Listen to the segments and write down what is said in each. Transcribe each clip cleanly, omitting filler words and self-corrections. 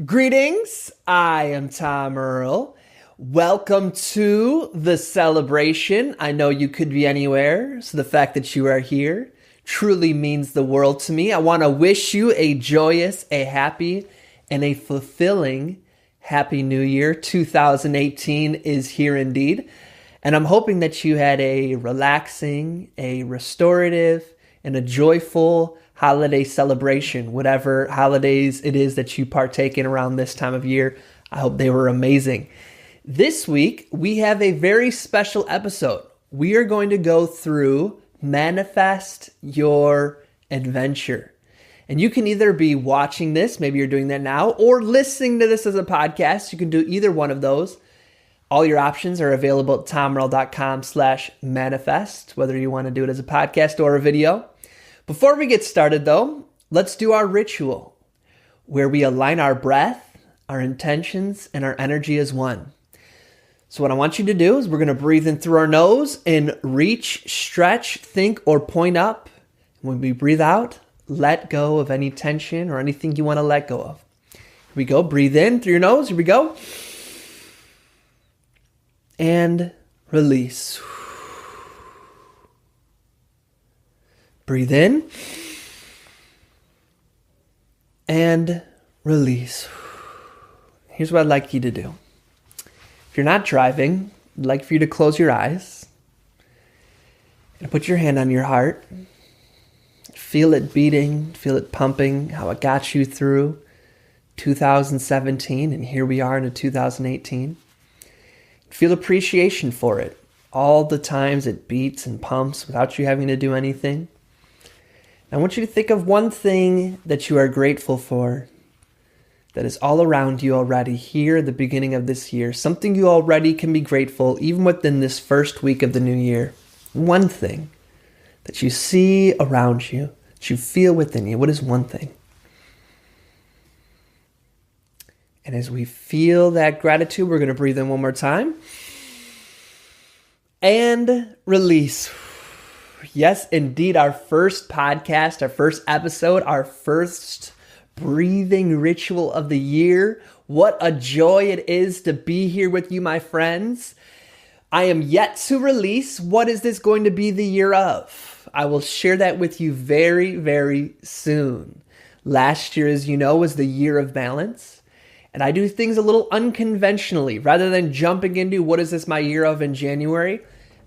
Greetings, I am Tom Earl. Welcome to the celebration. I know you could be anywhere, so the fact that you are here truly means the world to me. I want to wish you a joyous, a happy, and a fulfilling Happy New Year. 2018 is here indeed, and I'm hoping that you had a relaxing, a restorative, and a joyful holiday celebration, whatever holidays it is that you partake in around this time of year. I hope they were amazing. This week, we have a very special episode. We are going to go through Manifest Your Adventure. And you can either be watching this, maybe you're doing that now, or listening to this as a podcast. You can do either one of those. All your options are available at tomerl.com/manifest, whether you want to do it as a podcast or a video. Before we get started though, let's do our ritual where we align our breath, our intentions, and our energy as one. So what I want you to do is we're going to breathe in through our nose and reach, stretch, think, or point up. When we breathe out, let go of any tension or anything you want to let go of. Here we go. Breathe in through your nose. Here we go. And release. Breathe in and release. Here's what I'd like you to do. If you're not driving, I'd like for you to close your eyes and put your hand on your heart. Feel it beating, feel it pumping, how it got you through 2017, and here we are in 2018. Feel appreciation for it, all the times it beats and pumps without you having to do anything. I want you to think of one thing that you are grateful for that is all around you already here at the beginning of this year. Something you already can be grateful even within this first week of the new year. One thing that you see around you, that you feel within you. What is one thing? And as we feel that gratitude, we're going to breathe in one more time. And release. Yes, indeed, our first podcast, our first episode, our first breathing ritual of the year. What a joy it is to be here with you, my friends. I am yet to release what is this going to be the year of. I will share that with you very, very soon. Last year, as you know, was the year of balance. And I do things a little unconventionally. Rather than jumping into what is this my year of in January,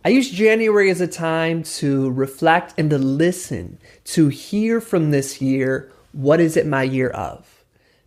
I use January as a time to reflect and to listen, to hear from this year, what is it my year of?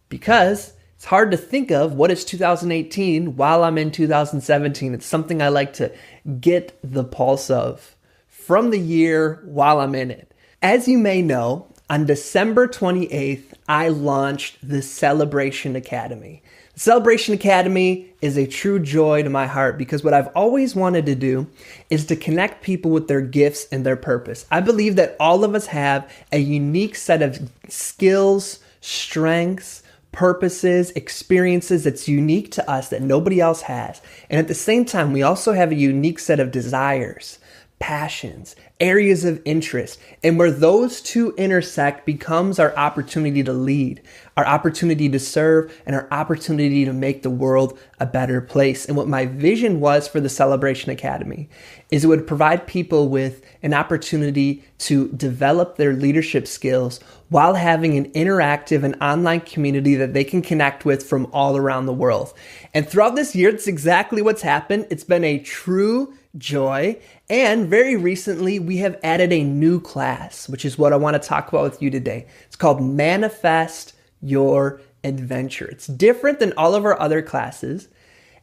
Because it's hard to think of what is 2018 while I'm in 2017. It's something I like to get the pulse of from the year while I'm in it. As you may know, on December 28th, I launched the Celebration Academy. The Celebration Academy is a true joy to my heart because what I've always wanted to do is to connect people with their gifts and their purpose. I believe that all of us have a unique set of skills, strengths, purposes, experiences that's unique to us that nobody else has. And at the same time, we also have a unique set of desires, passions, areas of interest, and where those two intersect becomes our opportunity to lead, our opportunity to serve, and our opportunity to make the world a better place. And what my vision was for the Celebration Academy is it would provide people with an opportunity to develop their leadership skills while having an interactive and online community that they can connect with from all around the world. And throughout this year, it's exactly what's happened. It's been a true joy. And very recently, we have added a new class, which is what I want to talk about with you today. It's called Manifest Your Adventure. It's different than all of our other classes.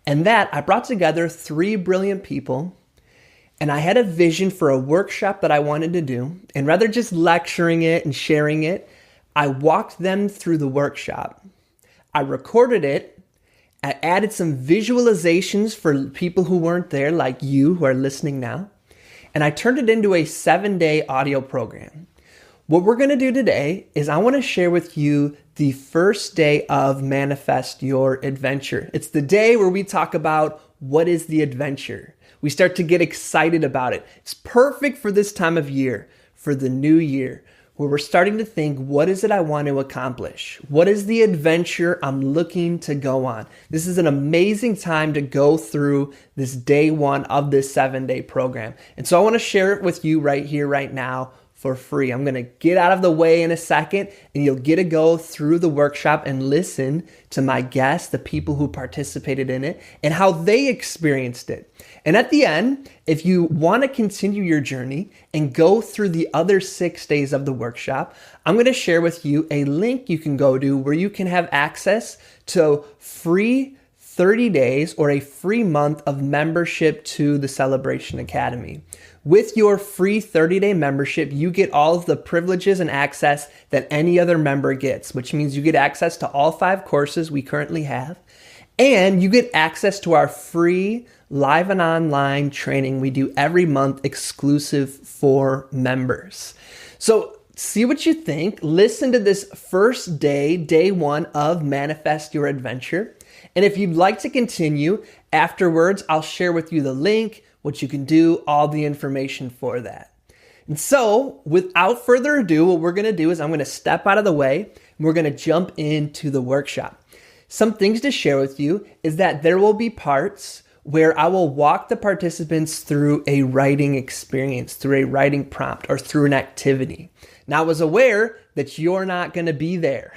And that I brought together 3 brilliant people, and I had a vision for a workshop that I wanted to do. And rather just lecturing it and sharing it, I walked them through the workshop. I recorded it. I added some visualizations for people who weren't there, like you who are listening now. And I turned it into a 7-day audio program. What we're going to do today is I want to share with you the first day of Manifest Your Adventure. It's the day where we talk about what is the adventure. We start to get excited about it. It's perfect for this time of year, for the new year, where we're starting to think, what is it I want to accomplish? What is the adventure I'm looking to go on? This is an amazing time to go through this day one of this 7-day program. And so I want to share it with you right here, right now, for free. I'm going to get out of the way in a second, and you'll get to go through the workshop and listen to my guests, the people who participated in it, and how they experienced it. And at the end, if you want to continue your journey and go through the other 6 days of the workshop, I'm going to share with you a link you can go to where you can have access to free 30 days or a free month of membership to the Celebration Academy. With your free 30-day membership, you get all of the privileges and access that any other member gets, which means you get access to all 5 courses we currently have, and you get access to our free live and online training we do every month exclusive for members. So see what you think. Listen to this first day, day 1 of Manifest Your Adventure. And if you'd like to continue, afterwards, I'll share with you the link, what you can do, all the information for that. And so, without further ado, what we're going to do is I'm going to step out of the way and we're going to jump into the workshop. Some things to share with you is that there will be parts where I will walk the participants through a writing experience, through a writing prompt, or through an activity. Now, I was aware that you're not going to be there.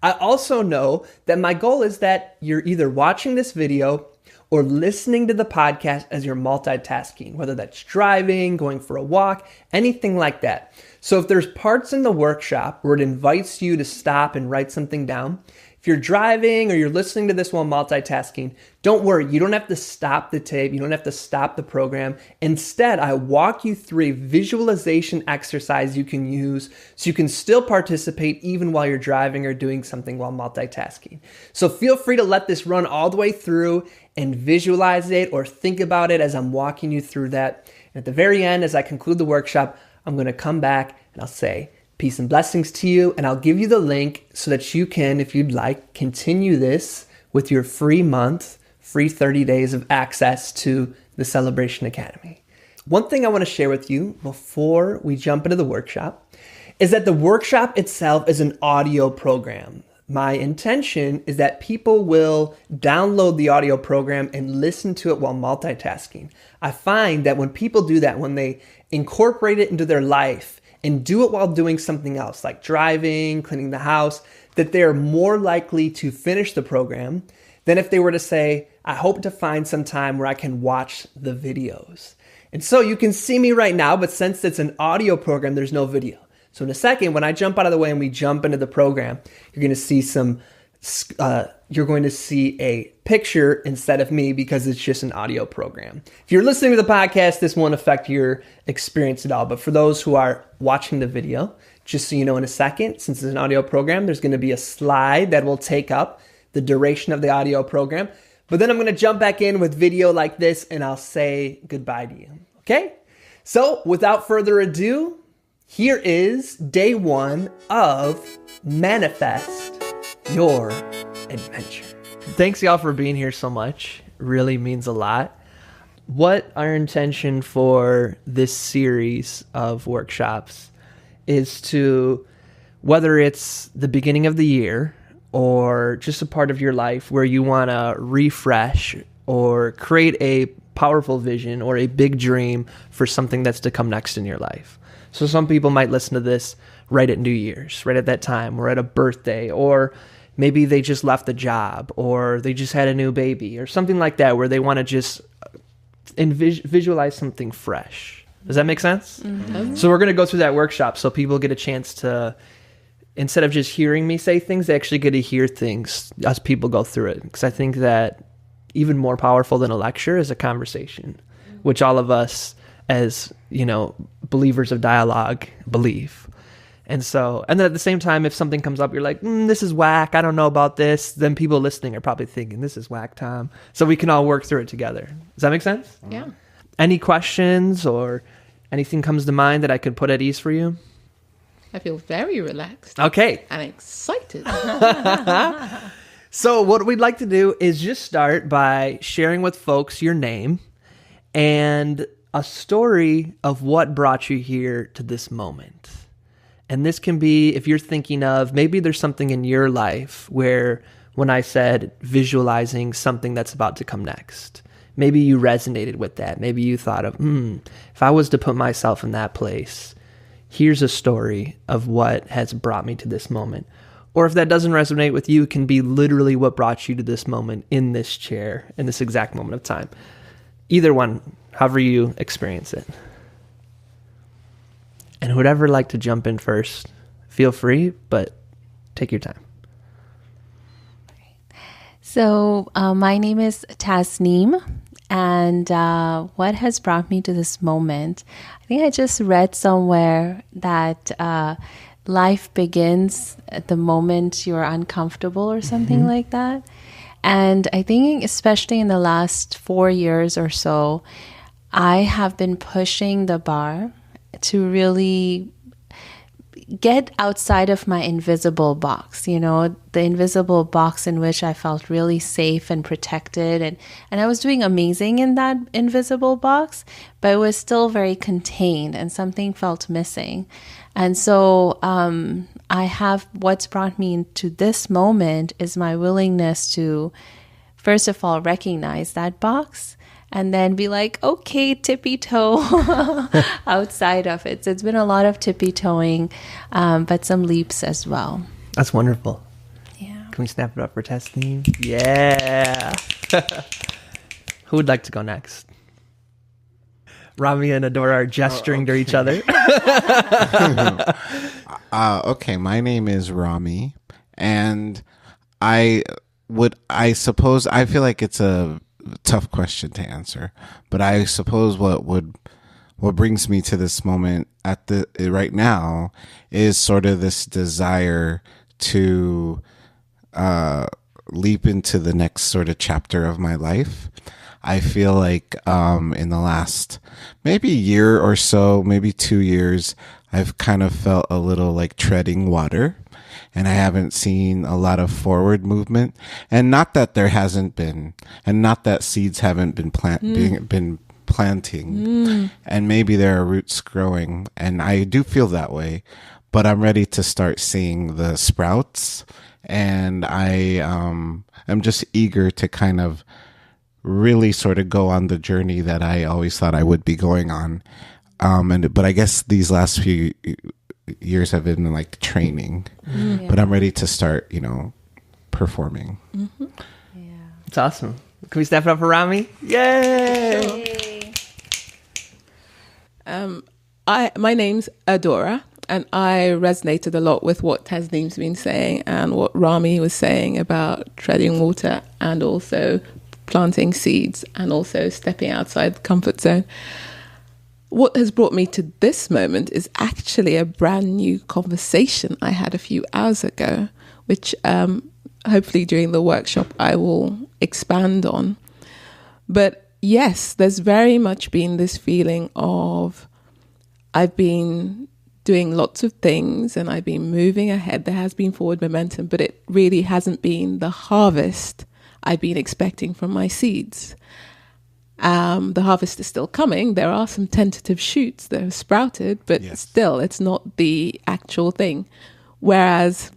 I also know that my goal is that you're either watching this video or listening to the podcast as you're multitasking, whether that's driving, going for a walk, anything like that. So if there's parts in the workshop where it invites you to stop and write something down, if you're driving or you're listening to this while multitasking, don't worry. You don't have to stop the tape. You don't have to stop the program. Instead, I walk you through a visualization exercise you can use so you can still participate even while you're driving or doing something while multitasking. So feel free to let this run all the way through and visualize it or think about it as I'm walking you through that. And at the very end, as I conclude the workshop, I'm going to come back and I'll say, peace and blessings to you, and I'll give you the link so that you can, if you'd like, continue this with your free month, free 30 days of access to the Celebration Academy. One thing I want to share with you before we jump into the workshop is that the workshop itself is an audio program. My intention is that people will download the audio program and listen to it while multitasking. I find that when people do that, when they incorporate it into their life, and do it while doing something else, like driving, cleaning the house, that they're more likely to finish the program than if they were to say, I hope to find some time where I can watch the videos. And so you can see me right now, but since it's an audio program, there's no video. So in a second, when I jump out of the way and we jump into the program, you're going to see a picture instead of me because it's just an audio program. If you're listening to the podcast, this won't affect your experience at all. But for those who are watching the video, just so you know, in a second, since it's an audio program, there's going to be a slide that will take up the duration of the audio program. But then I'm going to jump back in with video like this and I'll say goodbye to you. Okay? So without further ado, here is day 1 of Manifest Your Adventure. Thanks y'all for being here so much. It really means a lot. What our intention for this series of workshops is to, whether it's the beginning of the year or just a part of your life where you want to refresh or create a powerful vision or a big dream for something that's to come next in your life. So some people might listen to this right at New Year's, right at that time, or at a birthday, or maybe they just left the job, or they just had a new baby, or something like that, where they want to just visualize something fresh. Does that make sense? Mm-hmm. So we're going to go through that workshop so people get a chance to, instead of just hearing me say things, they actually get to hear things as people go through it. Because I think that even more powerful than a lecture is a conversation, which all of us as, believers of dialogue believe. And then at the same time, if something comes up, you're like, this is whack, I don't know about this, then people listening are probably thinking, this is whack, Tom. So we can all work through it together. Does that make sense? Yeah. Any questions or anything comes to mind that I could put at ease for you? I feel very relaxed. Okay. I'm excited. So what we'd like to do is just start by sharing with folks your name and a story of what brought you here to this moment. And this can be, if you're thinking of, maybe there's something in your life where when I said visualizing something that's about to come next, maybe you resonated with that. Maybe you thought of, if I was to put myself in that place, here's a story of what has brought me to this moment. Or if that doesn't resonate with you, it can be literally what brought you to this moment in this chair, in this exact moment of time. Either one, however you experience it. And who'd ever like to jump in first, feel free, but take your time. So my name is T.H.E, and what has brought me to this moment? I think I just read somewhere that life begins at the moment you're uncomfortable or something like that. And I think especially in the last 4 years or so, I have been pushing the bar to really get outside of my invisible box, the invisible box in which I felt really safe and protected. And I was doing amazing in that invisible box, but it was still very contained and something felt missing. And so I have, what's brought me into this moment is my willingness to, first of all, recognize that box and then be like, okay, tippy toe outside of it. So it's been a lot of tippy toeing, but some leaps as well. That's wonderful. Yeah. Can we snap it up for testing? Yeah. Who would like to go next? Rami and Adora are gesturing to each other. Okay, my name is Rami, and I suppose, I feel like it's a tough question to answer, but I suppose what brings me to this moment right now is sort of this desire to leap into the next sort of chapter of my life. I feel like in the last maybe year or so, maybe 2 years, I've kind of felt a little like treading water, and I haven't seen a lot of forward movement. And not that there hasn't been, and not that seeds haven't been planting, and maybe there are roots growing, and I do feel that way, but I'm ready to start seeing the sprouts, and I am just eager to kind of really sort of go on the journey that I always thought I would be going on. But I guess these last few years have been like training, but I'm ready to start, performing. Yeah. It's awesome. Can we step it up for Rami? Yay! My name's Adora, and I resonated a lot with what Tasneem's been saying and what Rami was saying about treading water and also planting seeds and also stepping outside the comfort zone. What has brought me to this moment is actually a brand new conversation I had a few hours ago, which hopefully during the workshop I will expand on. But yes, there's very much been this feeling of I've been doing lots of things and I've been moving ahead. There has been forward momentum, but it really hasn't been the harvest I've been expecting from my seeds. The harvest is still coming. There are some tentative shoots that have sprouted, but still, it's not the actual thing. Whereas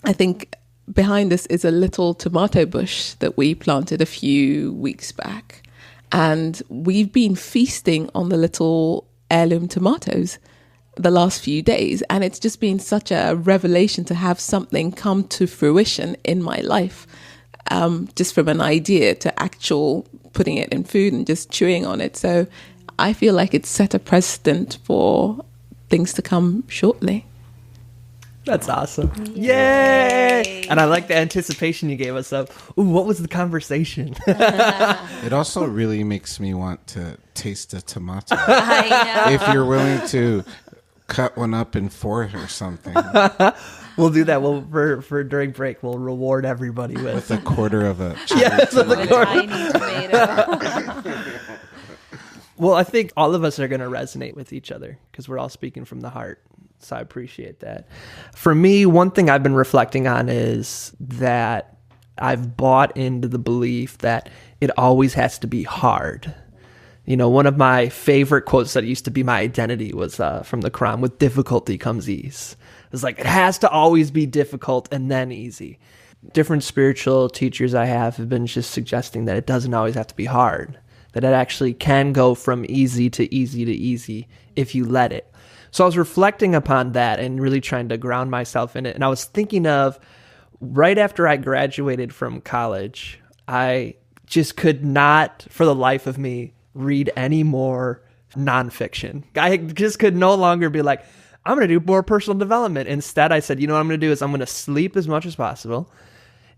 I think behind us is a little tomato bush that we planted a few weeks back. And we've been feasting on the little heirloom tomatoes the last few days. And it's just been such a revelation to have something come to fruition in my life. Just from an idea to actual putting it in food and just chewing on it. So I feel like it's set a precedent for things to come shortly. That's awesome. Yay! And I like the anticipation you gave us of, ooh, what was the conversation? It also really makes me want to taste a tomato. I know. If you're willing to cut one up in 4 or something. We'll do that. We'll for during break. We'll reward everybody with a quarter of a yes, with a quarter. Tiny tomato. Well, I think all of us are going to resonate with each other because we're all speaking from the heart. So I appreciate that. For me, one thing I've been reflecting on is that I've bought into the belief that it always has to be hard One of my favorite quotes that used to be my identity was from the Quran, with difficulty comes ease. It's like, it has to always be difficult and then easy. Different spiritual teachers I have been just suggesting that it doesn't always have to be hard, that it actually can go from easy to easy to easy if you let it. So I was reflecting upon that and really trying to ground myself in it. And I was thinking of right after I graduated from college, I just could not, for the life of me, read any more nonfiction. I just could no longer be like, I'm going to do more personal development. Instead, I said, what I'm going to do is I'm going to sleep as much as possible,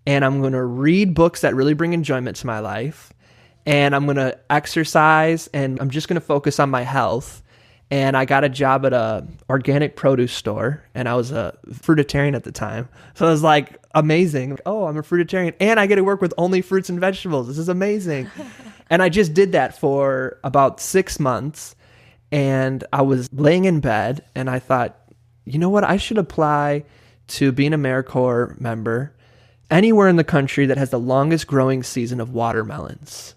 and I'm going to read books that really bring enjoyment to my life, and I'm going to exercise, and I'm just going to focus on my health. And I got a job at a organic produce store, and I was a fruitarian at the time. So it was like amazing. Oh, I'm a fruitarian, and I get to work with only fruits and vegetables. This is amazing. And I just did that for about 6 months, and I was laying in bed, and I thought, you know what? I should apply to be an AmeriCorps member anywhere in the country that has the longest growing season of watermelons.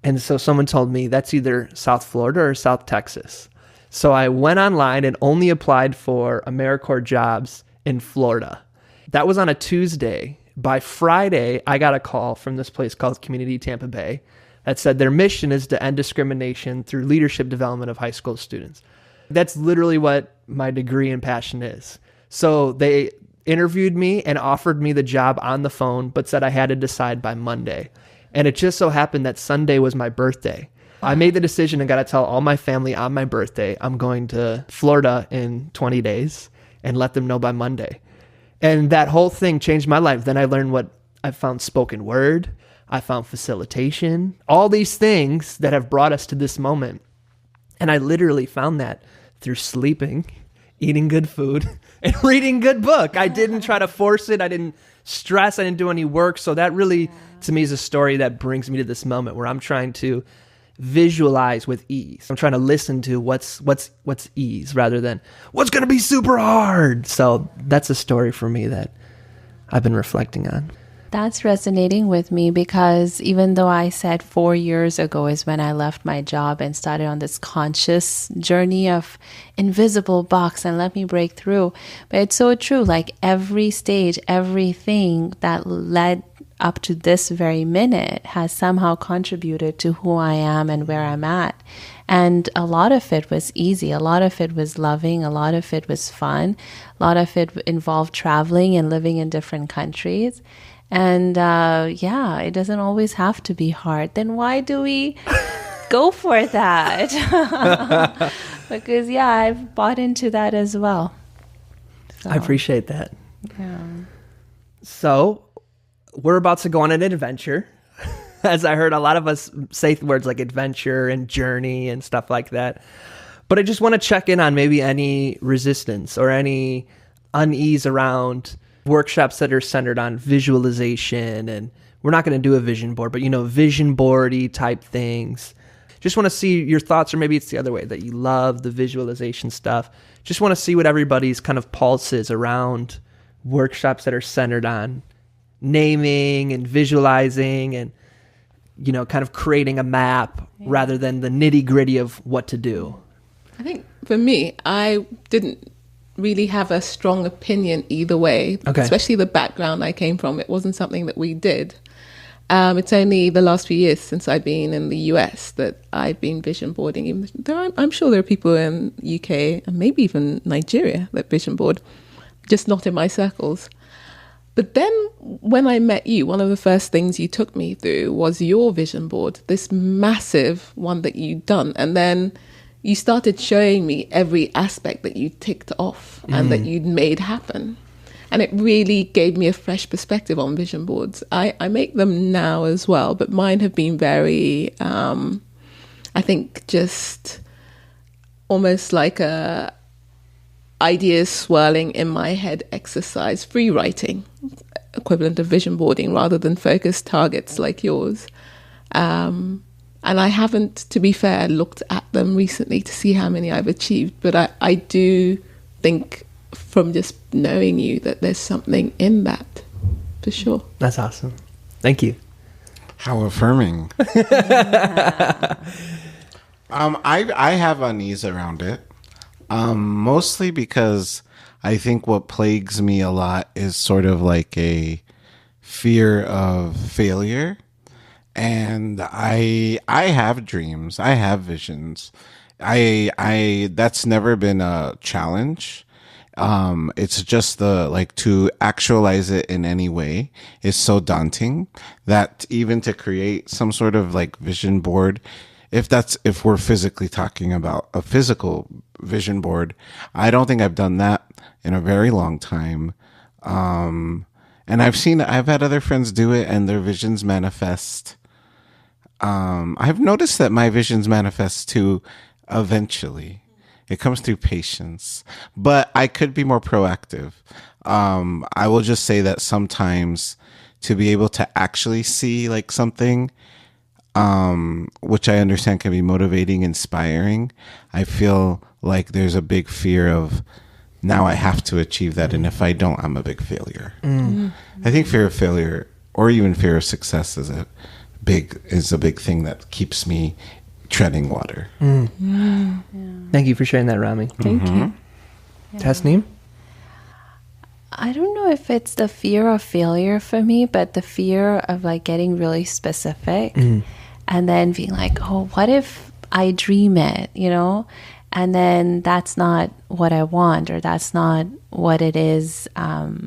And so someone told me that's either South Florida or South Texas. So I went online and only applied for AmeriCorps jobs in Florida. That was on a Tuesday. By Friday, I got a call from this place called Community Tampa Bay that said their mission is to end discrimination through leadership development of high school students. That's literally what my degree and passion is. So they interviewed me and offered me the job on the phone, but said I had to decide by Monday. And it just so happened that Sunday was my birthday. I made the decision and got to tell all my family on my birthday, I'm going to Florida in 20 days and let them know by Monday. And that whole thing changed my life. Then I learned what I found: spoken word, I found facilitation, all these things that have brought us to this moment. And I literally found that through sleeping, eating good food, and reading good book. I didn't try to force it. I didn't stress. I didn't do any work. So that really, to me, is a story that brings me to this moment where I'm trying to visualize with ease. I'm trying to listen to what's ease rather than what's going to be super hard. So that's a story for me that I've been reflecting on. That's resonating with me because even though I said 4 years ago is when I left my job and started on this conscious journey of invisible box and let me break through, but it's so true. Like every stage, everything that led up to this very minute has somehow contributed to who I am and where I'm at. And a lot of it was easy. A lot of it was loving. A lot of it was fun. A lot of it involved traveling and living in different countries. And it doesn't always have to be hard. Then why do we go for that? Because, I've bought into that as well. So, I appreciate that. Yeah. So we're about to go on an adventure. As I heard a lot of us say words like adventure and journey and stuff like that. But I just want to check in on maybe any resistance or any unease around workshops that are centered on visualization. And we're not going to do a vision board, but, vision boardy type things. Just want to see your thoughts, or maybe it's the other way, that you love the visualization stuff. Just want to see what everybody's kind of pulse is around workshops that are centered on naming and visualizing and, kind of creating a map rather than the nitty gritty of what to do. I think for me, I didn't really have a strong opinion either way, especially the background I came from. It wasn't something that we did. It's only the last few years since I've been in the US that I've been vision boarding. Even though I'm sure there are people in UK and maybe even Nigeria that vision board, just not in my circles. But then when I met you, one of the first things you took me through was your vision board, this massive one that you'd done. And then you started showing me every aspect that you ticked off and that you'd made happen. And it really gave me a fresh perspective on vision boards. I make them now as well, but mine have been very, I think, just almost like a ideas swirling in my head exercise, free writing, equivalent of vision boarding rather than focused targets like yours. And I haven't, to be fair, looked at them recently to see how many I've achieved, but I do think from just knowing you that there's something in that, for sure. That's awesome. Thank you. How affirming. I have unease around it. Mostly because I think what plagues me a lot is sort of like a fear of failure. And I have dreams. I have visions. I that's never been a challenge. It's just the like to actualize it in any way is so daunting that even to create some sort of like vision board, if we're physically talking about a physical vision board, I don't think I've done that in a very long time. And I've had other friends do it and their visions manifest. I've noticed that my visions manifest too eventually. It comes through patience, but I could be more proactive. I will just say that sometimes to be able to actually see like something, which I understand can be motivating, inspiring, I feel like there's a big fear of now I have to achieve that. And if I don't, I'm a big failure. I think fear of failure or even fear of success is a big thing that keeps me treading water. Thank you for sharing that, Rami. Thank you. Tasneem? I don't know if it's the fear of failure for me, but the fear of like getting really specific and then being like, oh, what if I dream it, and then that's not what I want, or that's not what it is that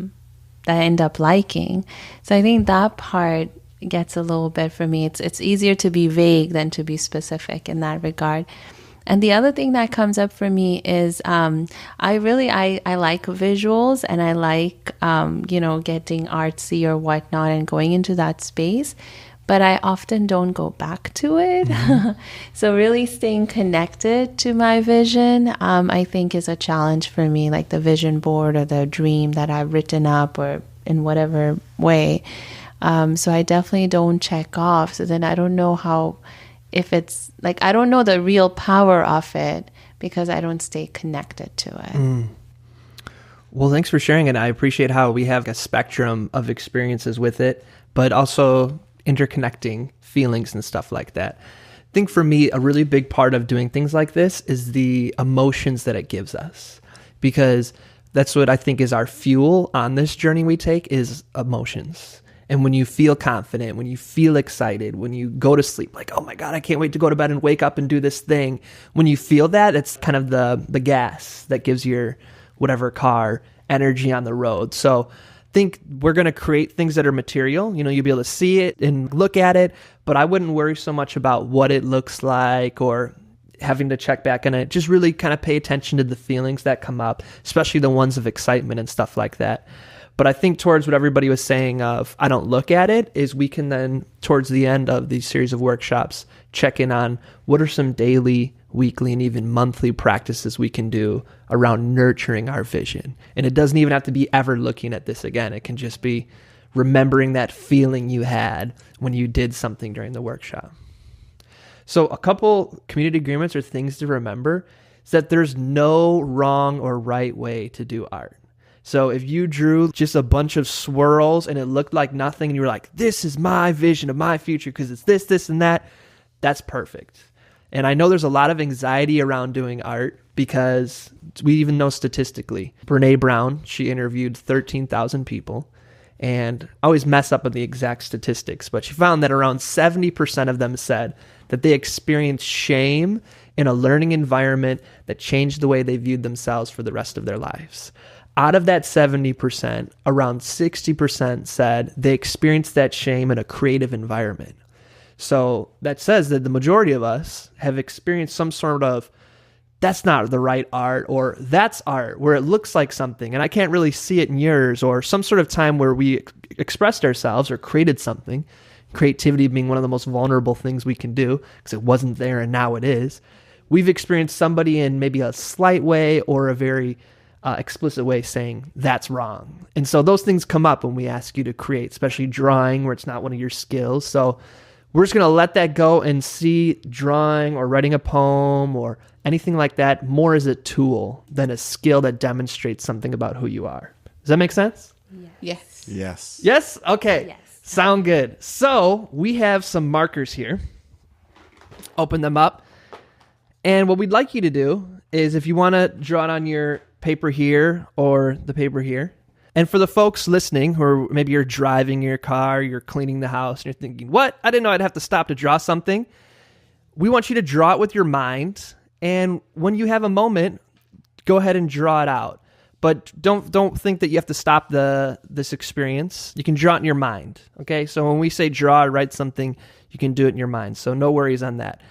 I end up liking. So I think that part gets a little bit for me. It's easier to be vague than to be specific in that regard. And the other thing that comes up for me is I like visuals, and I like getting artsy or whatnot and going into that space, but I often don't go back to it. So really staying connected to my vision, I think is a challenge for me, like the vision board or the dream that I've written up or in whatever way. So I definitely don't check off. So then I don't know if it's like, I don't know the real power of it because I don't stay connected to it. Well, thanks for sharing it. I appreciate how we have a spectrum of experiences with it, but also interconnecting feelings and stuff like that. I think for me, a really big part of doing things like this is the emotions that it gives us, because that's what I think is our fuel on this journey we take is emotions. And when you feel confident, when you feel excited, when you go to sleep, like, oh my God, I can't wait to go to bed and wake up and do this thing. When you feel that, it's kind of the gas that gives your whatever car energy on the road. So I think we're going to create things that are material. You'll be able to see it and look at it, but I wouldn't worry so much about what it looks like or having to check back on it. Just really kind of pay attention to the feelings that come up, especially the ones of excitement and stuff like that. But I think towards what everybody was saying of I don't look at it is we can then, towards the end of these series of workshops, check in on what are some daily, weekly, and even monthly practices we can do around nurturing our vision. And it doesn't even have to be ever looking at this again. It can just be remembering that feeling you had when you did something during the workshop. So a couple community agreements or things to remember is that there's no wrong or right way to do art. So if you drew just a bunch of swirls and it looked like nothing and you were like, this is my vision of my future because it's this, this, and that, that's perfect. And I know there's a lot of anxiety around doing art because we even know statistically, Brene Brown, she interviewed 13,000 people, and I always mess up on the exact statistics, but she found that around 70% of them said that they experienced shame in a learning environment that changed the way they viewed themselves for the rest of their lives. Out of that 70%, around 60% said they experienced that shame in a creative environment. So that says that the majority of us have experienced some sort of, that's not the right art, or that's art where it looks like something and I can't really see it in yours, or some sort of time where we expressed ourselves or created something. Creativity being one of the most vulnerable things we can do because it wasn't there and now it is. We've experienced somebody in maybe a slight way or a very explicit way saying that's wrong. And so those things come up when we ask you to create, especially drawing where it's not one of your skills. So we're just going to let that go and see drawing or writing a poem or anything like that more as a tool than a skill that demonstrates something about who you are. Does that make sense? Yes. Yes. Yes? Okay. Yes. Sound good. So we have some markers here. Open them up. And what we'd like you to do is, if you want to draw it on your paper here or the paper here, and for the folks listening, or maybe you're driving your car, you're cleaning the house, and you're thinking, what? I didn't know I'd have to stop to draw something. We want you to draw it with your mind. And when you have a moment, go ahead and draw it out. But don't think that you have to stop this experience. You can draw it in your mind, okay? So when we say draw or write something, you can do it in your mind. So no worries on that.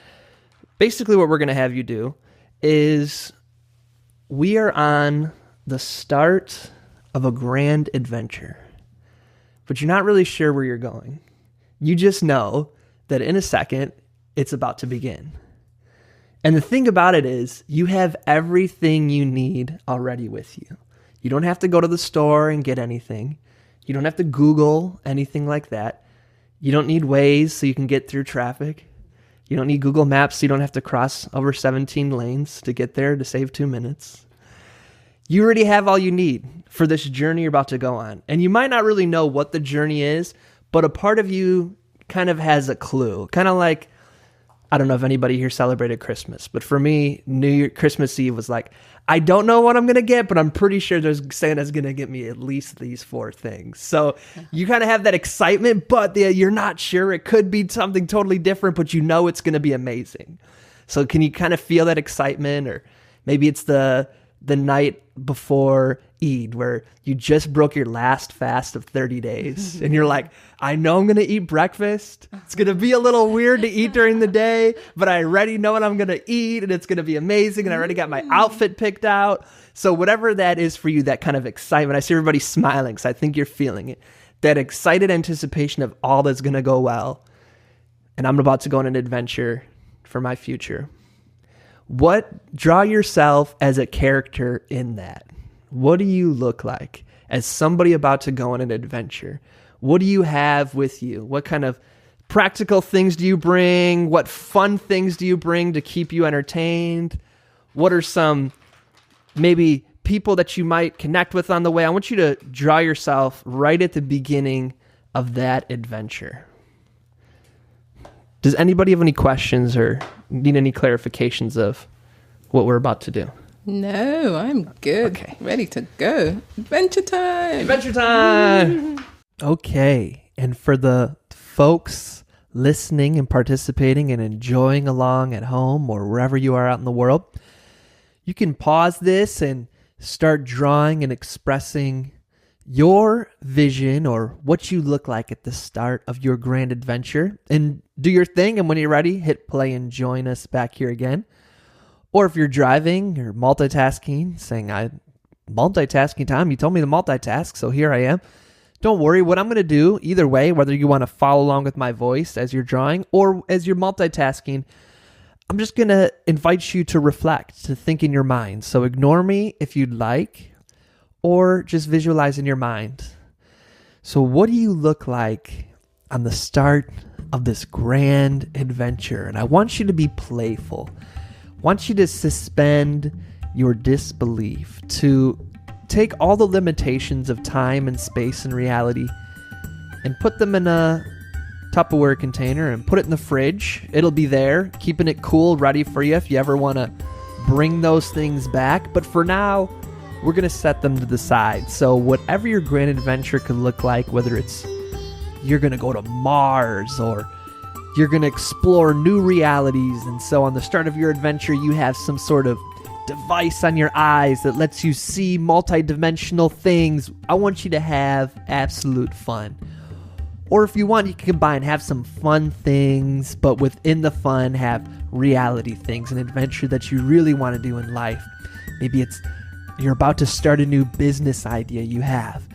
Basically, what we're going to have you do is we are on the start of a grand adventure, but you're not really sure where you're going. You just know that in a second, it's about to begin. And the thing about it is, you have everything you need already with you. You don't have to go to the store and get anything. You don't have to Google anything like that. You don't need Waze so you can get through traffic. You don't need Google Maps so you don't have to cross over 17 lanes to get there to save 2 minutes. You already have all you need for this journey you're about to go on. And you might not really know what the journey is, but a part of you kind of has a clue. Kind of like, I don't know if anybody here celebrated Christmas, but for me, Christmas Eve was like, I don't know what I'm going to get, but I'm pretty sure Santa's going to get me at least these 4 things. So you kind of have that excitement, but you're not sure. It could be something totally different, but you know it's going to be amazing. So can you kind of feel that excitement? Or maybe it's the night before Eid where you just broke your last fast of 30 days and you're like, I know I'm going to eat breakfast. It's going to be a little weird to eat during the day, but I already know what I'm going to eat and it's going to be amazing. And I already got my outfit picked out. So whatever that is for you, that kind of excitement, I see everybody smiling. So I think you're feeling it. That excited anticipation of all that's going to go well. And I'm about to go on an adventure for my future. Draw yourself as a character in that. What do you look like as somebody about to go on an adventure? What do you have with you? What kind of practical things do you bring? What fun things do you bring to keep you entertained? What are some maybe people that you might connect with on the way? I want you to draw yourself right at the beginning of that adventure. Does anybody have any questions or need any clarifications of what we're about to do? No, I'm good. Okay. Ready to go. Adventure time. Adventure time. Okay. And for the folks listening and participating and enjoying along at home or wherever you are out in the world, you can pause this and start drawing and expressing your vision or what you look like at the start of your grand adventure, and do your thing. And when you're ready, hit play and join us back here again. Or if you're driving or multitasking, saying, multitasking time, you told me to multitask, so here I am. Don't worry, what I'm going to do, either way, whether you want to follow along with my voice as you're drawing or as you're multitasking, I'm just going to invite you to reflect, to think in your mind. So ignore me if you'd like, or just visualize in your mind. So what do you look like on the start of this grand adventure? And I want you to be playful. I want you to suspend your disbelief, to take all the limitations of time and space and reality and put them in a Tupperware container and put it in the fridge. It'll be there, keeping it cool, ready for you if you ever want to bring those things back. But for now, we're going to set them to the side. So whatever your grand adventure could look like, whether it's you're going to go to Mars or you're going to explore new realities, and so on the start of your adventure, you have some sort of device on your eyes that lets you see multidimensional things. I want you to have absolute fun. Or if you want, you can combine, have some fun things, but within the fun, have reality things, an adventure that you really want to do in life. Maybe it's you're about to start a new business idea you have.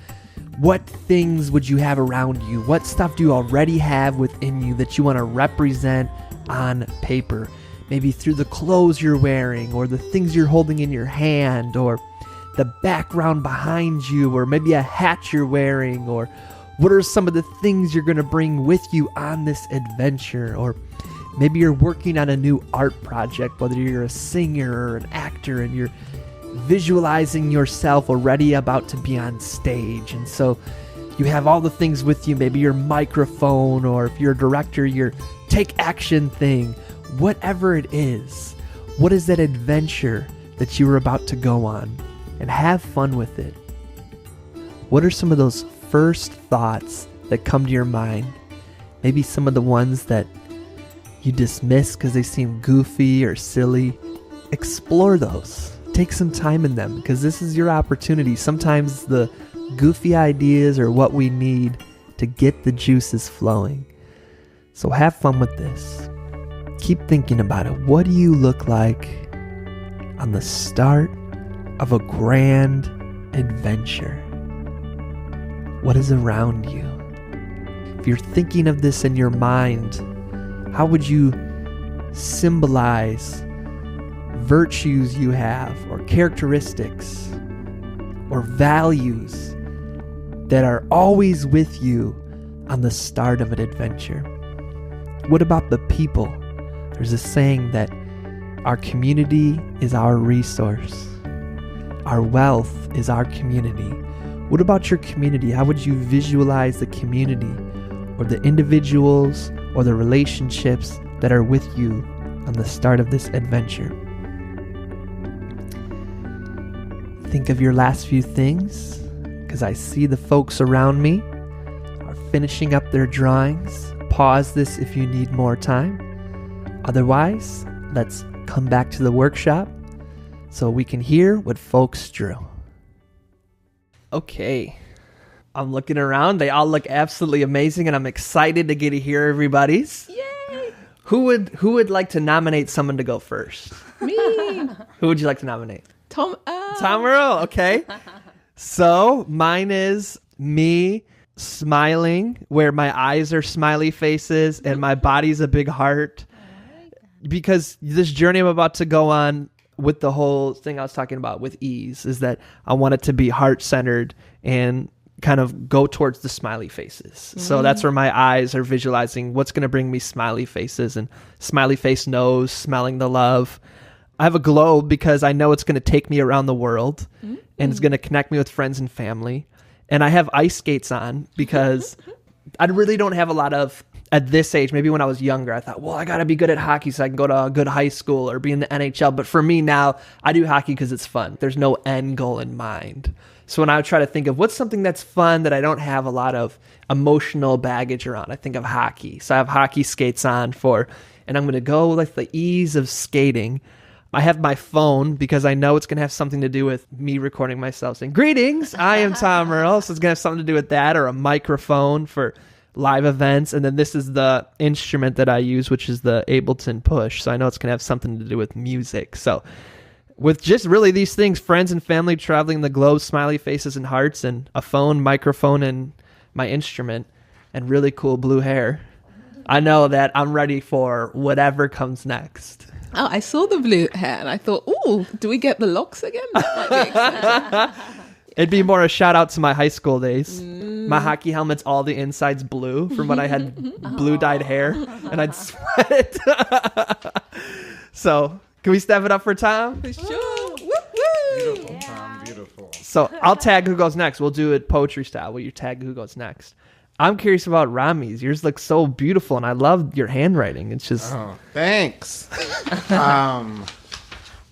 What things would you have around you? What stuff do you already have within you that you want to represent on paper? Maybe through the clothes you're wearing, or the things you're holding in your hand, or the background behind you, or maybe a hat you're wearing, or what are some of the things you're going to bring with you on this adventure? Or maybe you're working on a new art project, whether you're a singer or an actor, and you're visualizing yourself already about to be on stage. And so you have all the things with you, maybe your microphone, or if you're a director, your take action thing. Whatever it is, What is that adventure that you were about to go on? And have fun with it. What are some of those first thoughts that come to your mind? Maybe some of the ones that you dismiss because they seem goofy or silly. Explore those. Take some time in them, because this is your opportunity. Sometimes the goofy ideas are what we need to get the juices flowing. So have fun with this. Keep thinking about it. What do you look like on the start of a grand adventure? What is around you? If you're thinking of this in your mind, how would you symbolize virtues you have, or characteristics, or values that are always with you on the start of an adventure? What about the people? There's a saying that our community is our resource. Our wealth is our community. What about your community? How would you visualize the community, or the individuals, or the relationships that are with you on the start of this adventure? Think of your last few things, because I see the folks around me are finishing up their drawings. Pause this if you need more time. Otherwise, let's come back to the workshop so we can hear what folks drew. Okay, I'm looking around. They all look absolutely amazing, and I'm excited to get to hear everybody's. Yay! Who would like to nominate someone to go first? Me. Who would you like to nominate? Tom Earl, okay. So mine is me smiling, where my eyes are smiley faces and my body's a big heart. Because this journey I'm about to go on with the whole thing I was talking about with ease is that I want it to be heart-centered and kind of go towards the smiley faces. So that's where my eyes are visualizing what's going to bring me smiley faces, and smiley face nose, smelling the love. I have a globe because I know it's going to take me around the world and it's going to connect me with friends and family. And I have ice skates on because I really don't have a lot of, at this age, maybe when I was younger, I thought, well, I got to be good at hockey so I can go to a good high school or be in the NHL. But for me now, I do hockey because it's fun. There's no end goal in mind. So when I try to think of what's something that's fun that I don't have a lot of emotional baggage around, I think of hockey. So I have hockey skates on and I'm going to go with the ease of skating. I have my phone because I know it's going to have something to do with me recording myself saying, "Greetings, I am Tom Earl." So it's going to have something to do with that, or a microphone for live events. And then this is the instrument that I use, which is the Ableton Push. So I know it's going to have something to do with music. So with just really these things, friends and family, traveling the globe, smiley faces and hearts, and a phone, microphone, and my instrument, and really cool blue hair, I know that I'm ready for whatever comes next. Oh, I saw the blue hair and I thought, ooh, do we get the locks again? That might be exciting. It'd be more a shout out to my high school days. My hockey helmet's all the insides blue from when I had blue dyed hair and I'd sweat it. So can we step it up for Tom? For sure. Woo, woo. Beautiful, Tom. Beautiful. So I'll tag who goes next. We'll do it poetry style. Will you tag who goes next? I'm curious about Rami's. Yours looks so beautiful, and I love your handwriting. It's just... Oh, thanks.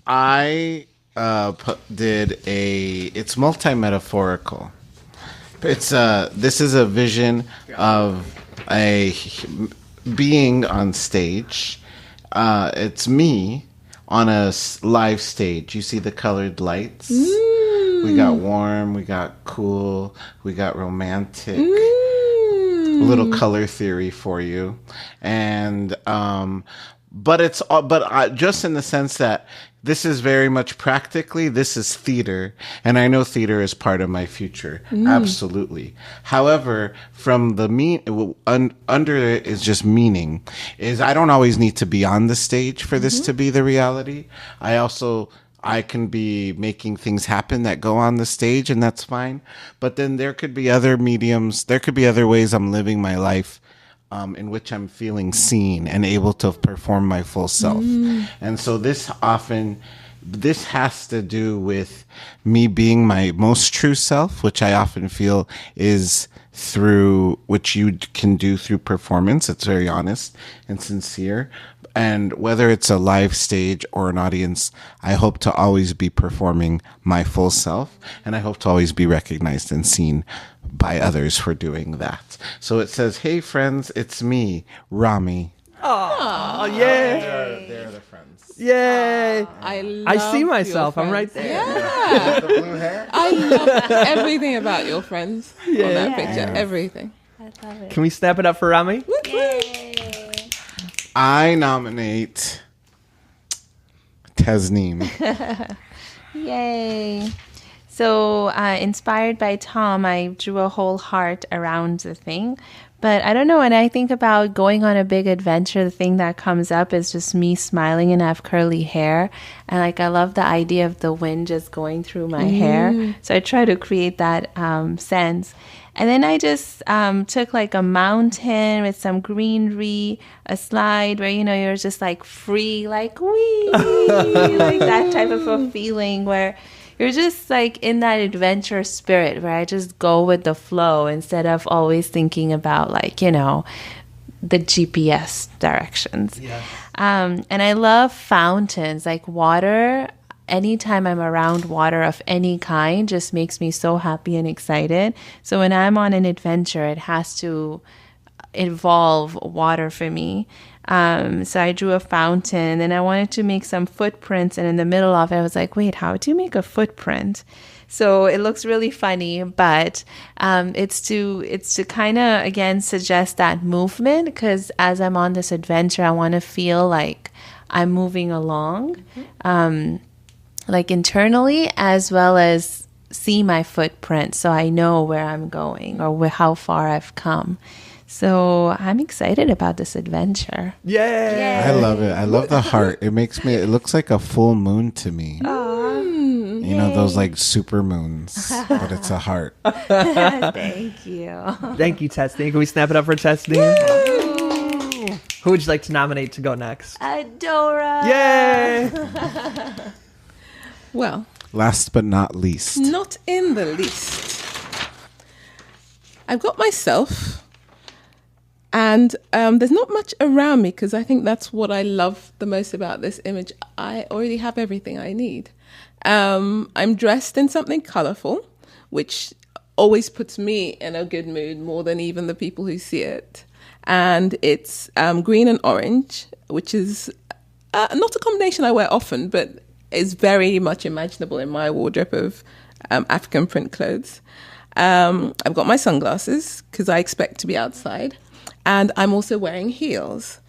I it's multi-metaphorical. This is a vision of a being on stage. It's me on a live stage. You see the colored lights? We got warm, we got cool, we got romantic. A little color theory for you. And but just in the sense that this is very much practically, this is theater, and I know theater is part of my future. Absolutely. However, from the under it is just meaning, is I don't always need to be on the stage for this to be the reality. I can be making things happen that go on the stage, and that's fine. But then there could be other mediums, there could be other ways I'm living my life in which I'm feeling seen and able to perform my full self. And so this often this has to do with me being my most true self, which I often feel is through, which you can do through performance. It's very honest and sincere. And whether it's a live stage or an audience, I hope to always be performing my full self. And I hope to always be recognized and seen by others for doing that. So it says, hey friends, it's me, Rami. Oh, yeah. They're the friends. Yay. I see love myself. your I'm right friends. there. Yeah. The blue hair? I love everything about your friends on that picture. Everything. I love it. Can we snap it up for Rami? Yay. I nominate Tasneem. Yay. So, inspired by Tom, I drew a whole heart around the thing. But I don't know, when I think about going on a big adventure, the thing that comes up is just me smiling and I have curly hair. And like, I love the idea of the wind just going through my hair. So I try to create that sense. And then I just took like a mountain with some greenery, a slide where, you know, you're just like free, like, wee, like that type of a feeling where you're just like in that adventure spirit where I just go with the flow instead of always thinking about like, you know, the GPS directions. Yeah. And I love fountains, like water. Anytime I'm around water of any kind just makes me so happy and excited. So when I'm on an adventure, it has to involve water for me. So I drew a fountain and I wanted to make some footprints. And in the middle of it, I was like, wait, how do you make a footprint? So it looks really funny, but it's to kind of, again, suggest that movement, because as I'm on this adventure, I want to feel like I'm moving along. Like internally, as well as see my footprint so I know where I'm going or how far I've come. So I'm excited about this adventure. Yay. I love it. I love the heart. It looks like a full moon to me. You know, those like super moons, but it's a heart. Thank you. Thank you, Tasneem. Can we snap it up for Tasneem? Who would you like to nominate to go next? Adora. Yay. Well, Last but not least. not in the least. I've got myself, and there's not much around me because I think that's what I love the most about this image. I already have everything I need. I'm dressed in something colorful, which always puts me in a good mood more than even the people who see it. And it's green and orange, which is not a combination I wear often, but is very much imaginable in my wardrobe of African print clothes. I've got my sunglasses because I expect to be outside, and I'm also wearing heels.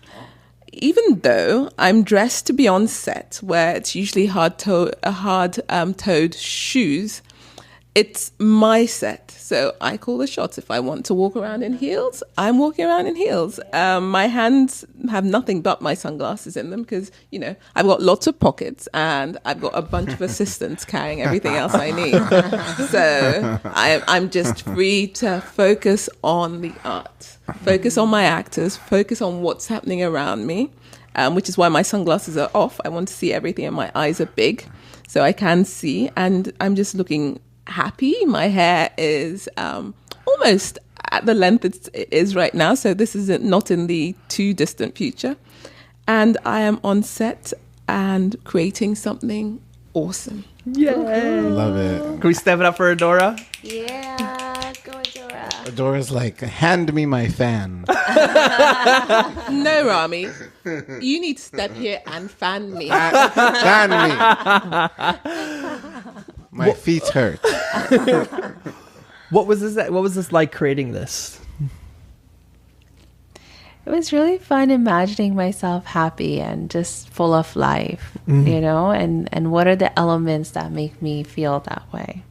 Even though I'm dressed to be on set, where it's usually hard-toed shoes, it's my set. So I call the shots. If I want to walk around in heels, I'm walking around in heels. My hands have nothing but my sunglasses in them because, you know, I've got lots of pockets and I've got a bunch of assistants carrying everything else I need. So I'm just free to focus on the art, focus on my actors, focus on what's happening around me, which is why my sunglasses are off. I want to see everything and my eyes are big so I can see, and I'm just looking happy. My hair is almost at the length it is right now, so this is not in the too distant future, and I am on set and creating something awesome. Yay. Love it. Can we step it up for Adora? Yeah, go Adora. Adora's like, hand me my fan. No, Rami, you need to step here and fan me. Fan me. My feet hurt. What was this like creating this? It was really fun imagining myself happy and just full of life, you know, and what are the elements that make me feel that way.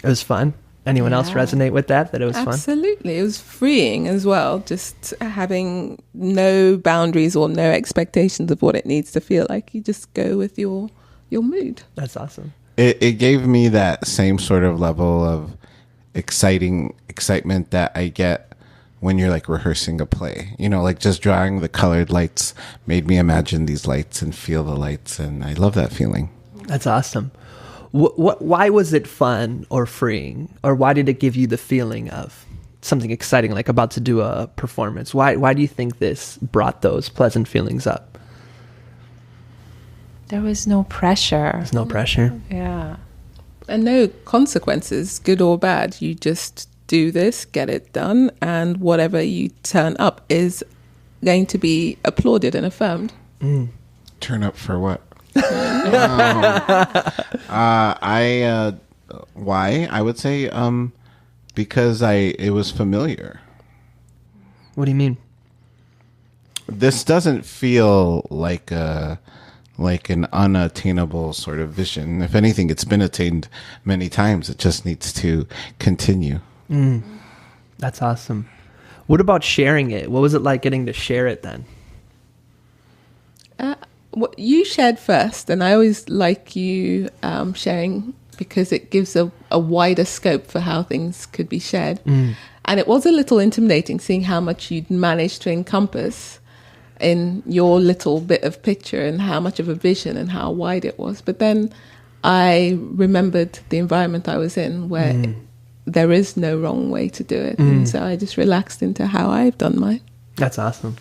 It was fun. Anyone else resonate with that it was fun? Absolutely. It was freeing as well, just having no boundaries or no expectations of what it needs to feel like. You just go with your mood. That's awesome. It gave me that same sort of level of excitement that I get when you're like rehearsing a play. You know, like just drawing the colored lights made me imagine these lights and feel the lights, and I love that feeling. That's awesome. Why was it fun or freeing? Or why did it give you the feeling of something exciting, like about to do a performance? Why do you think this brought those pleasant feelings up? There was no pressure. There's no pressure. Yeah. And no consequences, good or bad. You just do this, get it done, and whatever you turn up is going to be applauded and affirmed. Turn up for what? Why? I would say because it was familiar. What do you mean? This doesn't feel like an unattainable sort of vision. If anything, it's been attained many times. It just needs to continue. That's awesome. What about sharing it? What was it like getting to share it then? What you shared first, and I always like you sharing because it gives a wider scope for how things could be shared. And it was a little intimidating seeing how much you'd managed to encompass in your little bit of picture and how much of a vision and how wide it was. But then I remembered the environment I was in where there is no wrong way to do it. And so I just relaxed into how I've done mine. That's awesome.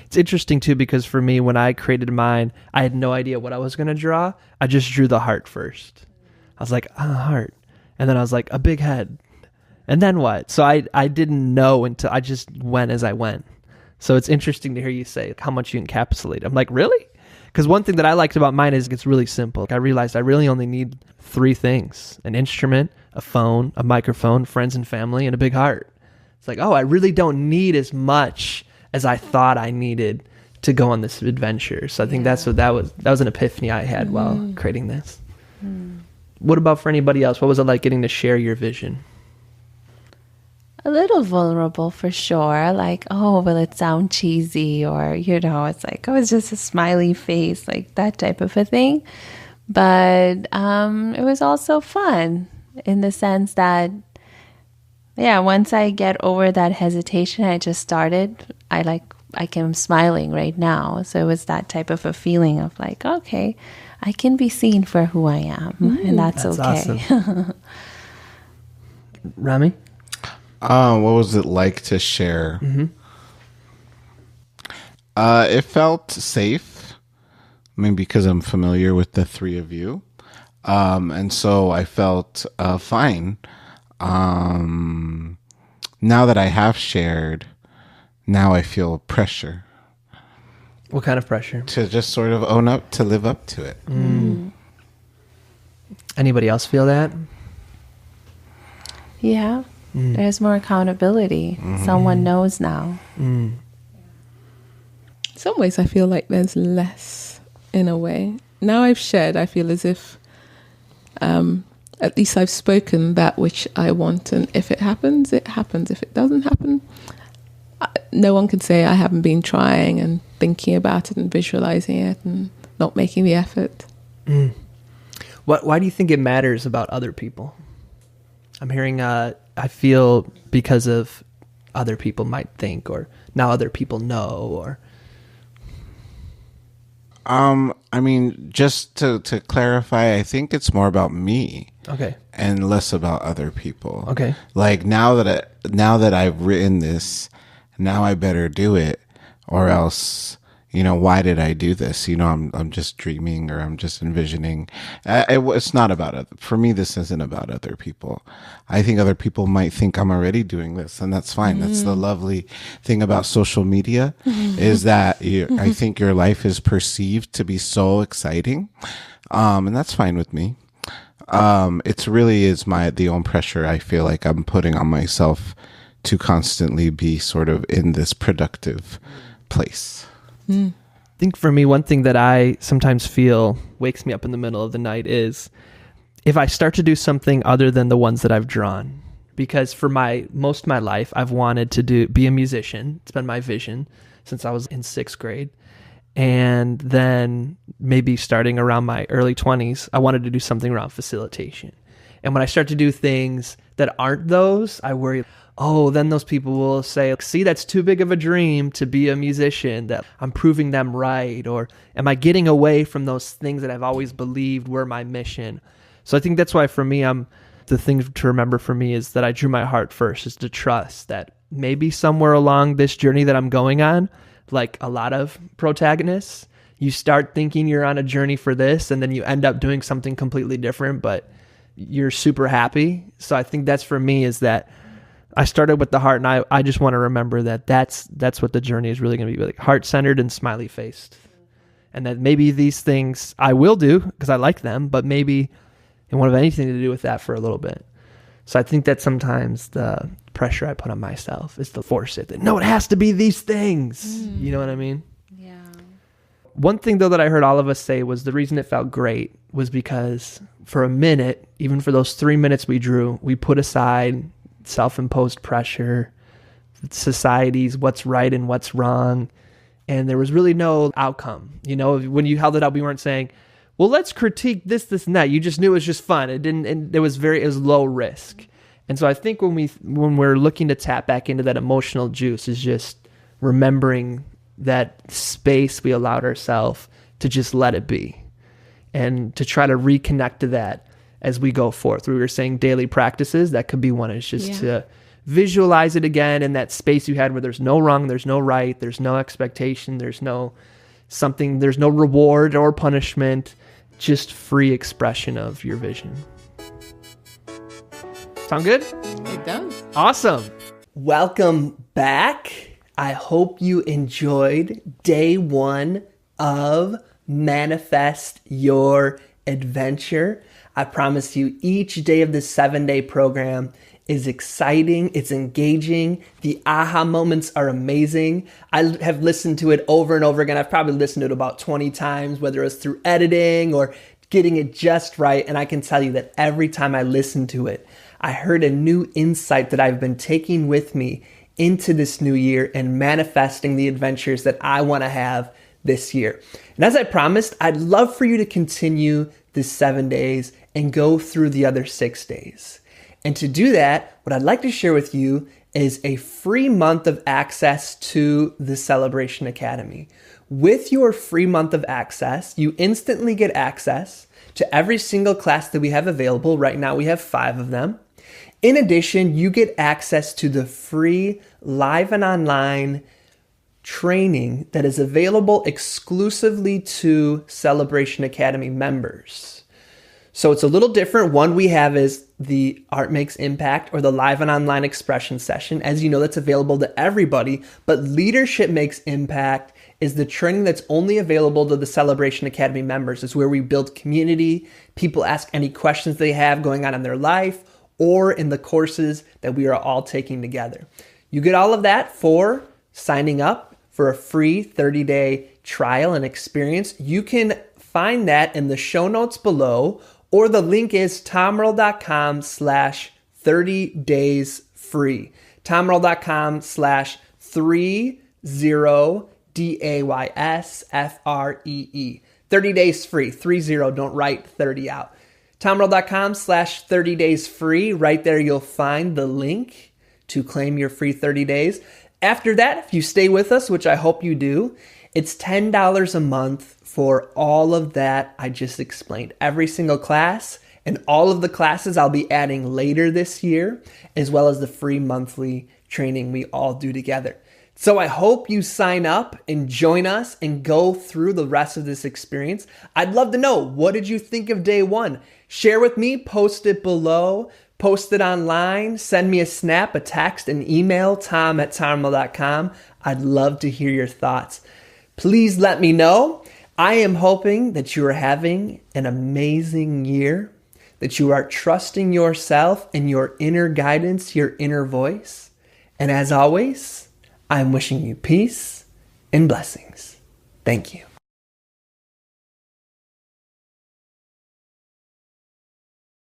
It's interesting too, because for me, when I created mine, I had no idea what I was going to draw. I just drew the heart first. I was like, heart. And then I was like, a big head. And then what? So I didn't know until I just went as I went. So it's interesting to hear you say how much you encapsulate. I'm like, really? Because one thing that I liked about mine is it's really simple. I realized I really only need 3 things: an instrument, a phone, a microphone, friends and family, and a big heart. It's like, oh, I really don't need as much as I thought I needed to go on this adventure. So I think that was an epiphany I had while creating this. What about for anybody else? What was it like getting to share your vision? A little vulnerable for sure. Like, oh, will it sound cheesy? Or, it's like, oh, it's just a smiley face, like that type of a thing. But it was also fun in the sense that, once I get over that hesitation, I just started, I am smiling right now. So it was that type of a feeling of like, okay, I can be seen for who I am. And that's okay. Awesome. Rami? What was it like to share? It felt safe. I mean, because I'm familiar with the 3 of you. And so I felt fine. Now that I have shared, now I feel pressure. What kind of pressure? To just sort of own up, to live up to it. Anybody else feel that? Yeah. There's more accountability. Someone knows now. In some ways, I feel like there's less in a way. Now I've shared, I feel as if at least I've spoken that which I want. And if it happens, it happens. If it doesn't happen, no one can say I haven't been trying and thinking about it and visualizing it and not making the effort. Why do you think it matters about other people? I'm hearing, I feel because of other people might think, or now other people know, or... I mean, just to clarify, I think it's more about me. Okay. And less about other people. Okay. Like now that I've written this, now I better do it, or else, why did I do this? I'm just dreaming, or I'm just envisioning. It's not about for me. This isn't about other people. I think other people might think I'm already doing this, and that's fine. That's the lovely thing about social media, is that I think your life is perceived to be so exciting, and that's fine with me. It's really is the own pressure I feel like I'm putting on myself to constantly be sort of in this productive place. I think for me, one thing that I sometimes feel wakes me up in the middle of the night is if I start to do something other than the ones that I've drawn. Because for most of my life, I've wanted to be a musician. It's been my vision since I was in 6th grade. And then maybe starting around my early 20s, I wanted to do something around facilitation. And when I start to do things that aren't those, I worry, oh, then those people will say, see, that's too big of a dream to be a musician, that I'm proving them right. Or am I getting away from those things that I've always believed were my mission? So I think that's why for me, the thing to remember for me is that I drew my heart first, is to trust that maybe somewhere along this journey that I'm going on, like a lot of protagonists, you start thinking you're on a journey for this, and then you end up doing something completely different, but you're super happy. So I think that's for me, is that I started with the heart, and I just want to remember that that's what the journey is really going to be, like heart-centered and smiley-faced. And that maybe these things I will do because I like them, but maybe it won't have anything to do with that for a little bit. So I think that sometimes the pressure I put on myself is to force it. That, no, it has to be these things. You know what I mean? Yeah. One thing, though, that I heard all of us say was the reason it felt great was because for a minute, even for those 3 minutes we drew, we put aside self-imposed pressure, society's what's right and what's wrong, and there was really no outcome. You know, when you held it up, we weren't saying, well, let's critique this, and that. You just knew it was just fun. It didn't, and it was low risk. And so I think when we're looking to tap back into that emotional juice, is just remembering that space we allowed ourselves to just let it be, and to try to reconnect to that as we go forth. We were saying daily practices, that could be one, is just to visualize it again in that space you had where there's no wrong, there's no right, there's no expectation, there's no reward or punishment, just free expression of your vision. Sound good? It does. Awesome. Welcome back. I hope you enjoyed day 1 of Manifest Your Adventure. I promise you, each day of this 7-day program is exciting. It's engaging. The aha moments are amazing. I have listened to it over and over again. I've probably listened to it about 20 times, whether it's through editing or getting it just right. And I can tell you that every time I listened to it, I heard a new insight that I've been taking with me into this new year and manifesting the adventures that I want to have this year. And as I promised, I'd love for you to continue this 7 days and go through the other 6 days. And to do that, what I'd like to share with you is a free month of access to the Celebration Academy. With your free month of access, you instantly get access to every single class that we have available. Right now, we have 5 of them. In addition, you get access to the free live and online training that is available exclusively to Celebration Academy members. So it's a little different. One we have is the Art Makes Impact, or the live and online expression session. As you know, that's available to everybody, but Leadership Makes Impact is the training that's only available to the Celebration Academy members. It's where we build community. People ask any questions they have going on in their life or in the courses that we are all taking together. You get all of that for signing up for a free 30-day trial and experience. You can find that in the show notes below, or the link is tommerl.com/30daysfree. tommerl.com/30daysfree. 30 days free, 30, don't write 30 out. tommerl.com/30daysfree. Right there, you'll find the link to claim your free 30 days. After that, if you stay with us, which I hope you do, it's $10 a month for all of that I just explained. Every single class and all of the classes I'll be adding later this year, as well as the free monthly training we all do together. So I hope you sign up and join us and go through the rest of this experience. I'd love to know, what did you think of day 1? Share with me, post it below, post it online, send me a snap, a text, an email, tom@tommerl.com. I'd love to hear your thoughts. Please let me know. I am hoping that you are having an amazing year, that you are trusting yourself and your inner guidance, your inner voice. And as always, I'm wishing you peace and blessings. Thank you.